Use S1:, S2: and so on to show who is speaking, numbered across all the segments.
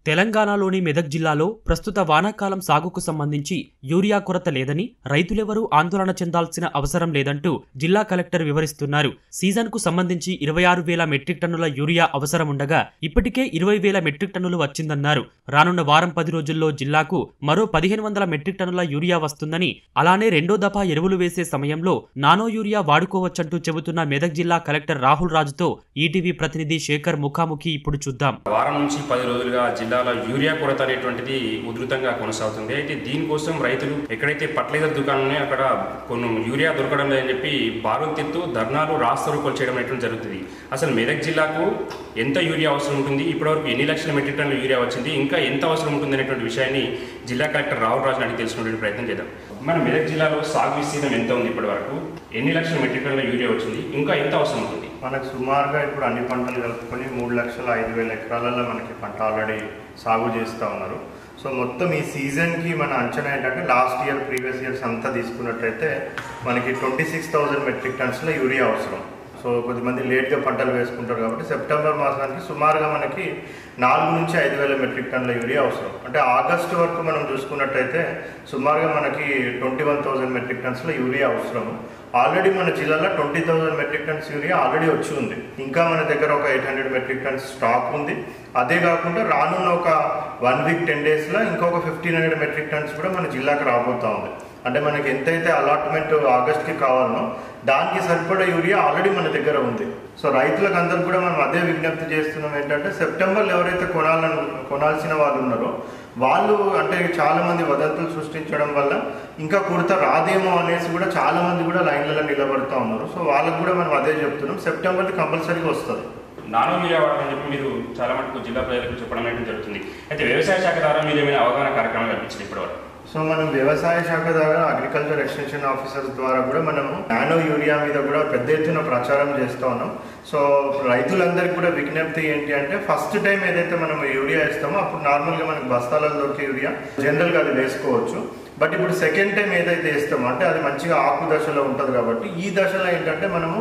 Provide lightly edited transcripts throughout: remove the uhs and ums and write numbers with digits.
S1: తెలంగాణలోని మెదక్ జిల్లాలో ప్రస్తుత వానాకాలం సాగుకు సంబంధించి యూరియా కొరత లేదని రైతులెవరూ ఆందోళన చెందాల్సిన అవసరం లేదంటూ జిల్లా కలెక్టర్ వివరిస్తున్నారు. సీజన్కు సంబంధించి 26,000 మెట్రిక్ టన్నుల యూరియా అవసరముండగా ఇప్పటికే 20,000 మెట్రిక్ టన్నులు వచ్చిందన్నారు. రానున్న వారం 10 రోజుల్లో జిల్లాకు మరో 1,500 మెట్రిక్ టన్నుల యూరియా వస్తుందని, అలానే రెండో దఫా ఎరువులు వేసే సమయంలో నానో యూరియా వాడుకోవచ్చంటూ చెబుతున్న మెదక్ జిల్లా కలెక్టర్ రాహుల్ రాజుతో ఈటీవీ ప్రతినిధి శేఖర్ ముఖాముఖి ఇప్పుడు చూద్దాం.
S2: వారం నుంచి 10 రోజులుగా జిల్లాలో యూరియా కొరత అనేటువంటిది ఉధృతంగా కొనసాగుతుంది. అయితే దీనికోసం రైతులు ఎక్కడైతే ఫర్టిలైజర్ దుకాణాలు ఉన్నాయో అక్కడ కొన్ని యూరియా దొరకడం లేదని చెప్పి బారులు తిత్తూ ధర్నాలు రాస్తారోకోలు చేయడం అనేటువంటి జరుగుతుంది. అసలు మెదక్ జిల్లాకు ఎంత యూరియా అవసరం ఉంటుంది, ఇప్పటివరకు ఎన్ని లక్షల మెట్రిక్ టన్నుల యూరియా వచ్చింది, ఇంకా ఎంత అవసరం ఉంటుంది అనేటువంటి విషయాన్ని జిల్లా కలెక్టర్ రాహుల్ రాజు అడిగి తెలుసుకునే ప్రయత్నం చేద్దాం. మన మెదక్ జిల్లాలో సాగు విస్తీర్ణం ఎంత ఉంది, ఇప్పటి వరకు ఎన్ని లక్షల మెట్రిక్ టన్నుల యూరియా వచ్చింది, ఇంకా ఎంత అవసరం ఉంటుంది?
S3: మనకు సుమారుగా ఇప్పుడు అన్ని పంటలు కలుపుకొని 3,05,000 ఎకరాలలో మనకి పంట ఆల్రెడీ సాగు చేస్తూ ఉన్నారు. సో మొత్తం ఈ సీజన్కి మన అంచనా ఏంటంటే లాస్ట్ ఇయర్ ప్రీవియస్ ఇయర్స్ అంతా తీసుకున్నట్టయితే మనకి 26,000 మెట్రిక్ టన్స్ల యూరియా అవసరం. సో కొద్దిమంది లేట్గా పంటలు వేసుకుంటారు కాబట్టి సెప్టెంబర్ మాసానికి సుమారుగా మనకి 4 నుంచి 5,000 మెట్రిక్ టన్నుల యూరియా అవసరం. అంటే ఆగస్టు వరకు మనం చూసుకున్నట్టయితే సుమారుగా మనకి 21,000 మెట్రిక్ టన్స్ల యూరియా అవసరం. ఆల్రెడీ మన జిల్లాలో 20,000 మెట్రిక్ టన్స్ యూరియా ఆల్రెడీ వచ్చి ఉంది. ఇంకా మన దగ్గర ఒక 800 మెట్రిక్ టన్స్ స్టాక్ ఉంది. అదే కాకుండా రానున్న ఒక 1 వీక్ 10 డేస్లో ఇంకొక 1,500 మెట్రిక్ టన్స్ కూడా మన జిల్లాకు రాబోతూ ఉంది. అంటే మనకి ఎంతైతే అలాట్మెంట్ ఆగస్ట్కి కావాలనో దానికి సరిపడా యూరియా ఆల్రెడీ మన దగ్గర ఉంది. సో రైతులకు అందరూ కూడా మనం అదే విజ్ఞప్తి చేస్తున్నాం ఏంటంటే సెప్టెంబర్లో ఎవరైతే కొనాల్సిన వాళ్ళు ఉన్నారో వాళ్ళు అంటే చాలామంది వదంతులు సృష్టించడం వల్ల ఇంకా కొరత రాదేమో అనేసి కూడా చాలామంది కూడా లైన్లలో నిలబడుతూ ఉన్నారు. సో వాళ్ళకు కూడా మనం అదే చెప్తున్నాం, సెప్టెంబర్కి కంపల్సరీగా వస్తుంది.
S2: నానో యూరియా వాడమని చెప్పి మీరు చాలా మటుకు జిల్లా ప్రజలకు చెప్పడం అనేది జరుగుతుంది. అయితే వ్యవసాయ శాఖ ద్వారా మీరు ఏమైనా అవగాహన కార్యక్రమాలు కల్పించింది ఇప్పటివరకు?
S3: సో మనం వ్యవసాయ శాఖ ద్వారా అగ్రికల్చర్ ఎక్స్టెన్షన్ ఆఫీసర్స్ ద్వారా కూడా మనం నానో యూరియా మీద కూడా పెద్ద ఎత్తున ప్రచారం చేస్తూ ఉన్నాం. సో రైతులందరికీ కూడా విజ్ఞప్తి ఏంటి అంటే ఫస్ట్ టైం ఏదైతే మనం యూరియా ఇస్తామో అప్పుడు నార్మల్గా మనకి బస్తాలలో దొరికే యూరియా జనరల్గా అది వేసుకోవచ్చు. బట్ ఇప్పుడు సెకండ్ టైం ఏదైతే వేస్తామో అంటే అది మంచిగా ఆకు దశలో ఉంటుంది కాబట్టి ఈ దశలో ఏంటంటే మనము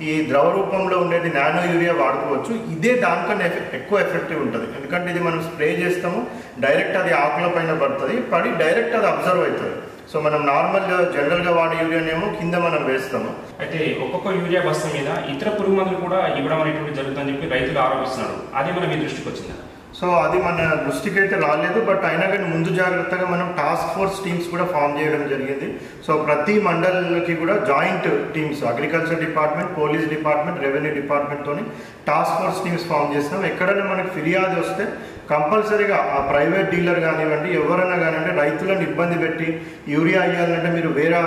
S3: ఈ ద్రవ రూపంలో ఉండేది నానో యూరియా వాడుకోవచ్చు. ఇదే దానికన్నా ఎక్కువ ఎఫెక్టివ్ ఉంటుంది. ఎందుకంటే ఇది మనం స్ప్రే చేస్తాము, డైరెక్ట్ అది ఆకుల పైన పడి డైరెక్ట్ అది అబ్జర్వ్ అవుతుంది. సో మనం నార్మల్గా జనరల్గా వాడే యూరియానేమో కింద మనం వేస్తాము.
S2: అయితే ఒక్కొక్క యూరియా బస్తా మీద ఇతర పురుగు మందులు కూడా ఇవ్వడం అనేటువంటి జరుగుతుందని చెప్పి రైతులు ఆరోపిస్తున్నారు. అది మన మీ దృష్టికి వచ్చిందా?
S3: సో అది మన దృష్టికి అయితే రాలేదు. బట్ అయినా కానీ ముందు జాగ్రత్తగా మనం టాస్క్ ఫోర్స్ టీమ్స్ కూడా ఫామ్ చేయడం జరిగింది. సో ప్రతి మండలికి కూడా joint teams agriculture department, police department, రెవెన్యూ డిపార్ట్మెంట్తో టాస్క్ ఫోర్స్ టీమ్స్ ఫామ్ చేస్తున్నాం. ఎక్కడైనా మనకి ఫిర్యాదు వస్తే కంపల్సరీగా ఆ ప్రైవేట్ డీలర్ కానివ్వండి ఎవరైనా కానివ్వండి రైతులను ఇబ్బంది పెట్టి యూరియా అయ్యాలంటే మీరు వేరే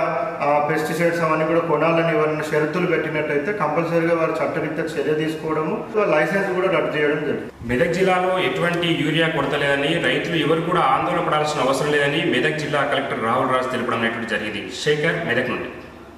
S3: పెస్టిసైడ్స్ అవన్నీ కూడా కొనాలని ఎవరైనా షరతులు పెట్టినట్టయితే కంపల్సరీగా వారు చట్టరీత్యా చర్య తీసుకోవడము, లైసెన్స్ కూడా రద్దు చేయడం జరిగింది.
S2: మెదక్ జిల్లాలో ఎటువంటి యూరియా కొరత లేదని, రైతులు ఎవరు కూడా ఆందోళన పడాల్సిన అవసరం లేదని మెదక్ జిల్లా కలెక్టర్ రాహుల్ రాజు తెలపడం అనేటువంటి జరిగింది. శేఖర్, మెదక్ నుండి.